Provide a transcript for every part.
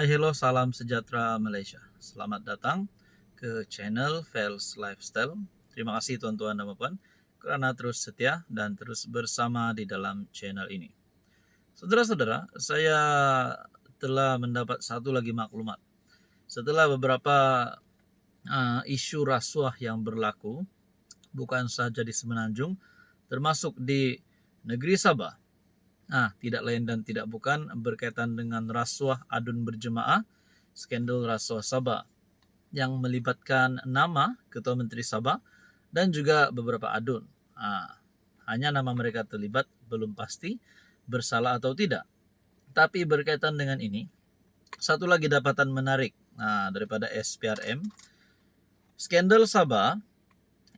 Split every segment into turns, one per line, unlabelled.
Hai, hello, salam sejahtera Malaysia. Selamat datang ke channel Fels Lifestyle. Terima kasih tuan-tuan dan puan karena terus setia dan terus bersama di dalam channel ini. Saudara-saudara, saya telah mendapat satu lagi maklumat. Setelah beberapa isu rasuah yang berlaku, bukan saja di Semenanjung, termasuk di negeri Sabah. Tidak lain dan tidak bukan berkaitan dengan rasuah adun berjemaah, skandal rasuah Sabah yang melibatkan nama Ketua Menteri Sabah dan juga beberapa adun. Hanya nama mereka terlibat, belum pasti bersalah atau tidak. Tapi berkaitan dengan ini, satu lagi dapatan menarik daripada SPRM. Skandal Sabah,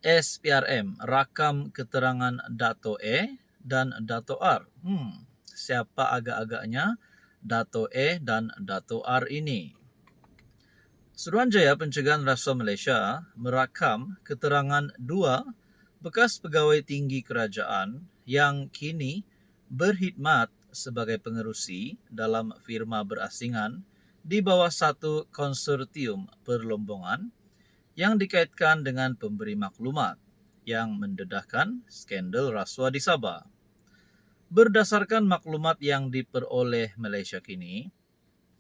SPRM rakam keterangan Dato' E dan Dato' R. Siapa agak-agaknya Dato' E dan Dato' R ini? Suruhanjaya Pencegahan Rasuah Malaysia merakam keterangan dua bekas pegawai tinggi kerajaan yang kini berkhidmat sebagai pengerusi dalam firma berasingan di bawah satu konsortium perlombongan yang dikaitkan dengan pemberi maklumat yang mendedahkan skandal rasuah di Sabah. Berdasarkan maklumat yang diperoleh Malaysia kini,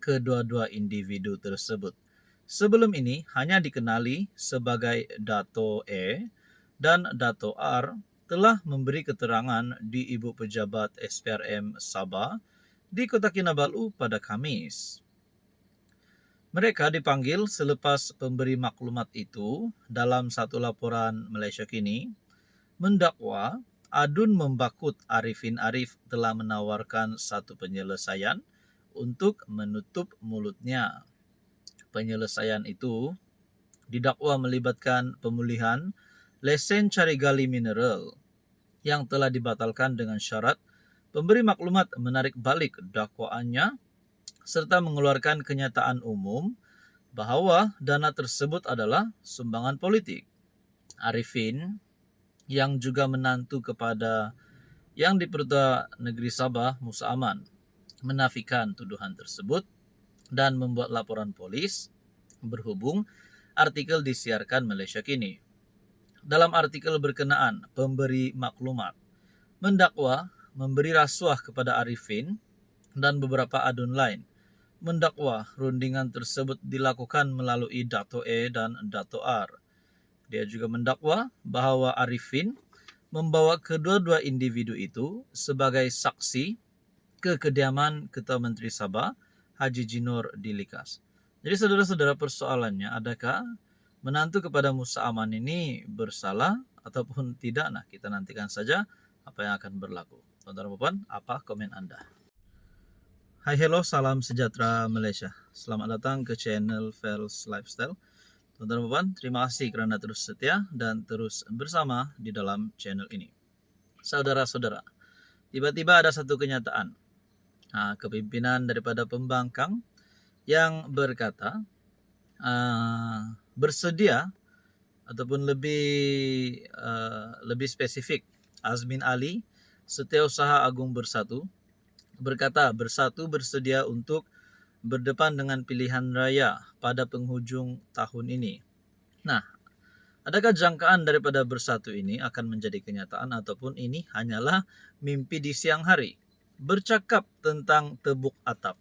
kedua-dua individu tersebut sebelum ini hanya dikenali sebagai Dato' E dan Dato' R telah memberi keterangan di Ibu Pejabat SPRM Sabah di Kota Kinabalu pada Khamis. Mereka dipanggil selepas pemberi maklumat itu dalam satu laporan Malaysia kini mendakwa adun membakut Arifin Arif telah menawarkan satu penyelesaian untuk menutup mulutnya. Penyelesaian itu didakwa melibatkan pemulihan lesen cari gali mineral yang telah dibatalkan dengan syarat pemberi maklumat menarik balik dakwaannya serta mengeluarkan kenyataan umum bahawa dana tersebut adalah sumbangan politik. Arifin yang juga menantu kepada yang di-Perdana Negeri Sabah, Musa Aman, menafikan tuduhan tersebut dan membuat laporan polis berhubung artikel disiarkan Malaysia kini. Dalam artikel berkenaan, pemberi maklumat mendakwa memberi rasuah kepada Arifin dan beberapa adun lain. Mendakwa rundingan tersebut dilakukan melalui Dato' E dan Dato' R. Dia juga mendakwa bahawa Arifin membawa kedua-dua individu itu sebagai saksi ke kediaman Ketua Menteri Sabah, Haji Jinor di Likas. Jadi saudara-saudara, persoalannya adakah menantu kepada Musa Aman ini bersalah ataupun tidak? Kita nantikan saja apa yang akan berlaku. Tuan-tuan dan puan, apa komen Anda? Hai, hello, salam sejahtera Malaysia. Selamat datang ke channel Fels Lifestyle. Tuan-tuan dan puan, terima kasih kerana terus setia dan terus bersama di dalam channel ini. Saudara-saudara, tiba-tiba ada satu kenyataan. Kepimpinan daripada pembangkang yang berkata bersedia ataupun lebih spesifik, Azmin Ali, Setiausaha Agung Bersatu, berkata Bersatu bersedia untuk berdepan dengan pilihan raya pada penghujung tahun ini. Adakah jangkaan daripada Bersatu ini akan menjadi kenyataan ataupun ini hanyalah mimpi di siang hari? Bercakap tentang tebuk atap.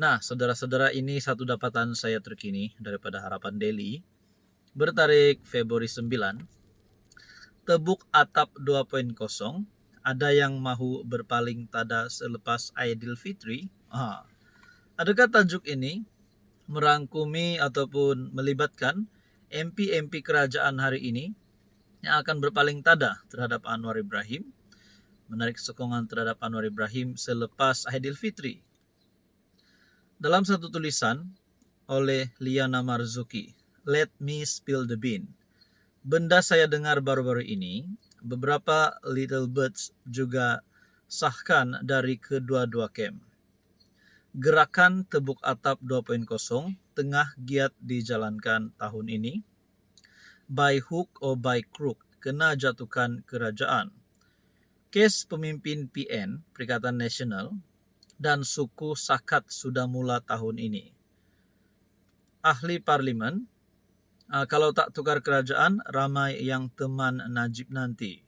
Saudara-saudara, ini satu dapatan saya terkini daripada Harapan Daily bertarik Februari 9. Tebuk atap 2.0, ada yang mahu berpaling tada selepas Aidilfitri. Adakah tajuk ini merangkumi ataupun melibatkan MP-MP kerajaan hari ini yang akan berpaling tada terhadap Anwar Ibrahim, menarik sokongan terhadap Anwar Ibrahim selepas Aidilfitri? Dalam satu tulisan oleh Liana Marzuki, Let Me Spill the Bean. Benda saya dengar baru-baru ini, beberapa little birds juga sahkan dari kedua-dua kem. Gerakan tebuk atap 2.0 tengah giat dijalankan tahun ini. By hook or by crook, kena jatuhkan kerajaan. Kes pemimpin PN, Perikatan Nasional, dan suku Sakat sudah mula tahun ini. ahli parlimen, kalau tak tukar kerajaan, ramai yang teman Najib nanti.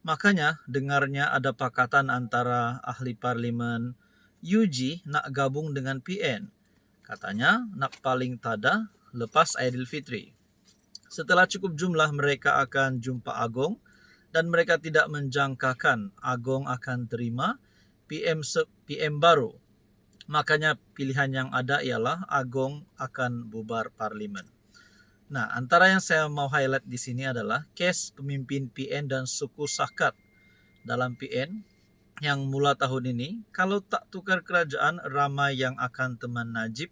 Makanya dengarnya ada pakatan antara ahli parlimen UG nak gabung dengan PN. Katanya nak paling tada lepas Aidilfitri. Setelah cukup jumlah mereka akan jumpa Agong dan mereka tidak menjangkakan Agong akan terima PM baru. Makanya pilihan yang ada ialah Agong akan bubar parlimen. Nah, antara yang saya mau highlight di sini adalah kes pemimpin PN dan suku Sakat dalam PN yang mula tahun ini. Kalau tak tukar kerajaan, ramai yang akan teman Najib,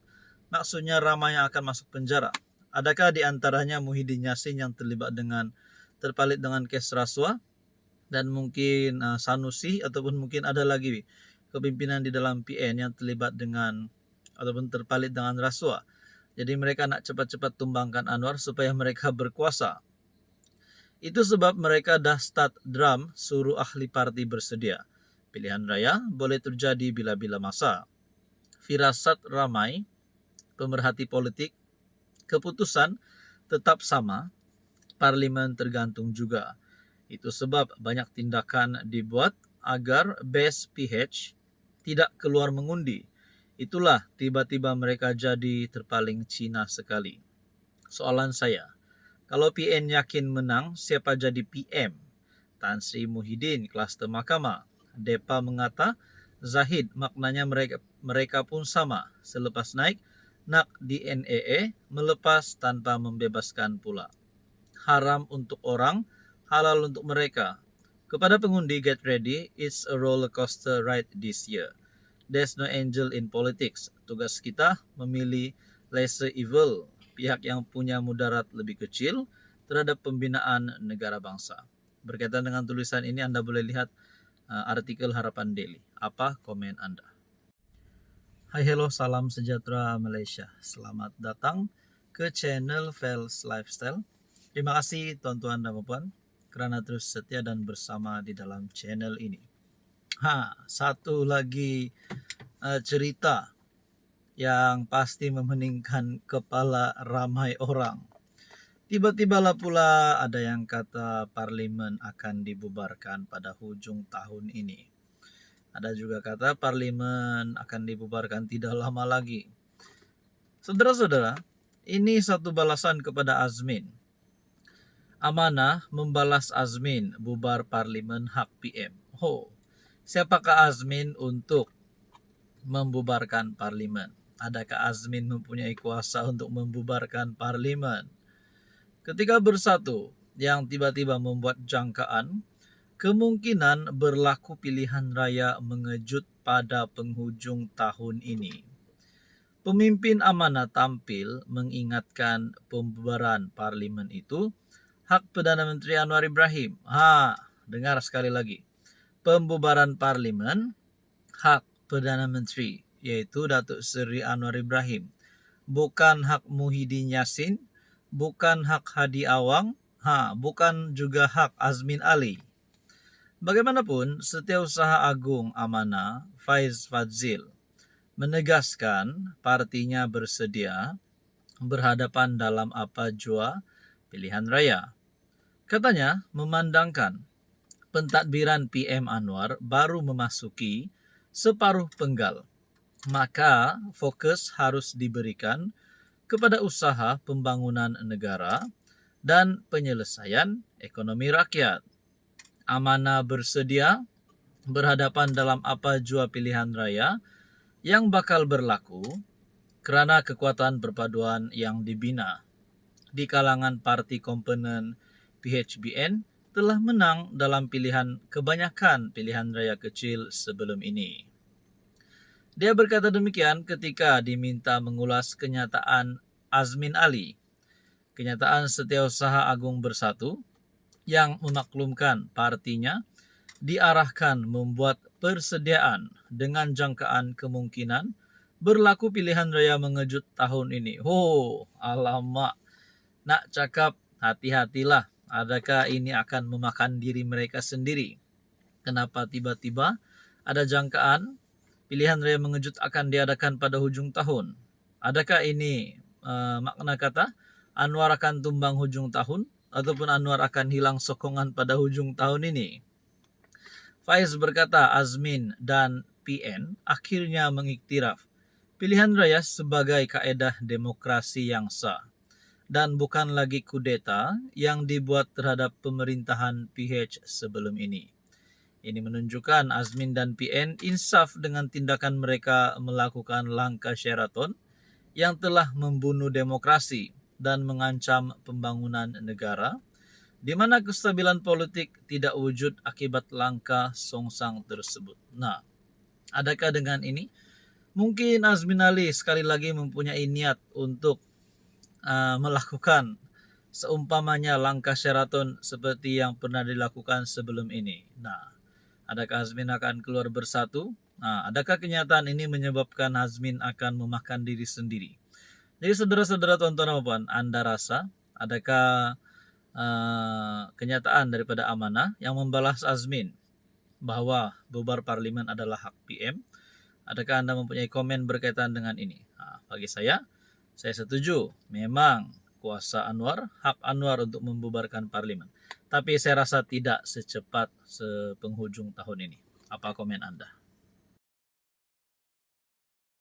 maksudnya ramai yang akan masuk penjara. Adakah di antaranya Muhyiddin Yassin yang terpalit dengan kes rasuah, dan mungkin Sanusi, ataupun mungkin ada lagi kepimpinan di dalam PN yang terlibat dengan ataupun terpalit dengan rasuah. Jadi mereka nak cepat-cepat tumbangkan Anwar supaya mereka berkuasa. Itu sebab mereka dah start drum suruh ahli parti bersedia. Pilihan raya boleh terjadi bila-bila masa. Firasat ramai pemerhati politik, keputusan tetap sama, parlimen tergantung juga. Itu sebab banyak tindakan dibuat agar base PH tidak keluar mengundi. Itulah tiba-tiba mereka jadi terpaling Cina sekali. Soalan saya, kalau PN yakin menang, siapa jadi PM? Tan Sri Muhyiddin, kluster mahkamah. Depa mengata Zahid, maknanya mereka pun sama. Selepas naik, nak di NAA, melepas tanpa membebaskan pula. Haram untuk orang, halal untuk mereka. Kepada pengundi, get ready, it's a roller coaster ride this year. There's no angel in politics. Tugas kita memilih lesser evil, pihak yang punya mudarat lebih kecil terhadap pembinaan negara bangsa. Berkaitan dengan tulisan ini, Anda boleh lihat artikel Harapan Daily. Apa komen Anda? Hai, hello, salam sejahtera Malaysia. Selamat datang ke channel Fels Lifestyle. Terima kasih tuan-tuan dan puan kerana terus setia dan bersama di dalam channel ini. Satu lagi cerita yang pasti memeningkan kepala ramai orang. Tiba-tibalah pula ada yang kata parlimen akan dibubarkan pada hujung tahun ini. Ada juga kata parlimen akan dibubarkan tidak lama lagi. Saudara-saudara, ini satu balasan kepada Azmin. Amanah membalas Azmin bubar parlimen hak PM. Siapakah Azmin untuk membubarkan parlimen? Adakah Azmin mempunyai kuasa untuk membubarkan parlimen? Ketika bersatu yang tiba-tiba membuat jangkaan, kemungkinan berlaku pilihan raya mengejut pada penghujung tahun ini. Pemimpin amanah tampil mengingatkan pembubaran parlimen itu hak Perdana Menteri Anwar Ibrahim. Dengar sekali lagi. Pembubaran parlimen hak Perdana Menteri, yaitu Datuk Seri Anwar Ibrahim. Bukan hak Muhyiddin Yassin, bukan hak Hadi Awang, bukan juga hak Azmin Ali. Bagaimanapun, Setiausaha Agung Amanah Faiz Fadzil menegaskan partinya bersedia berhadapan dalam apa jua pilihan raya. Katanya memandangkan pentadbiran PM Anwar baru memasuki separuh penggal, maka fokus harus diberikan kepada usaha pembangunan negara dan penyelesaian ekonomi rakyat. Amanah bersedia berhadapan dalam apa jua pilihan raya yang bakal berlaku kerana kekuatan perpaduan yang dibina di kalangan parti komponen PHBN telah menang dalam kebanyakan pilihan raya kecil sebelum ini. Dia berkata demikian ketika diminta mengulas kenyataan Azmin Ali, kenyataan Setiausaha Agung Bersatu yang memaklumkan partinya diarahkan membuat persediaan dengan jangkaan kemungkinan berlaku pilihan raya mengejut tahun ini. Alamak, nak cakap hati-hatilah. Adakah ini akan memakan diri mereka sendiri? Kenapa tiba-tiba ada jangkaan pilihan raya mengejut akan diadakan pada hujung tahun? Adakah ini makna kata Anwar akan tumbang hujung tahun ataupun Anwar akan hilang sokongan pada hujung tahun ini? Faiz berkata Azmin dan PN akhirnya mengiktiraf pilihan raya sebagai kaedah demokrasi yang sah dan bukan lagi kudeta yang dibuat terhadap pemerintahan PH sebelum ini. Ini menunjukkan Azmin dan PN insaf dengan tindakan mereka melakukan langkah Sheraton yang telah membunuh demokrasi dan mengancam pembangunan negara, di mana kestabilan politik tidak wujud akibat langkah Songsang tersebut. Nah, adakah dengan ini mungkin Azmin Ali sekali lagi mempunyai niat untuk melakukan seumpamanya langkah Sheraton seperti yang pernah dilakukan sebelum ini? Nah, adakah Azmin akan keluar bersatu? Nah, adakah kenyataan ini menyebabkan Azmin akan memakan diri sendiri? Jadi saudara-saudara tonton apa Anda rasa? Adakah kenyataan daripada Amanah yang membalas Azmin bahwa bubar parlimen adalah hak PM? Adakah Anda mempunyai komen berkaitan dengan ini? Nah, bagi saya setuju. Memang kuasa Anwar, hak Anwar untuk membubarkan parlimen. Tapi saya rasa tidak secepat sepenghujung tahun ini. Apa komen Anda?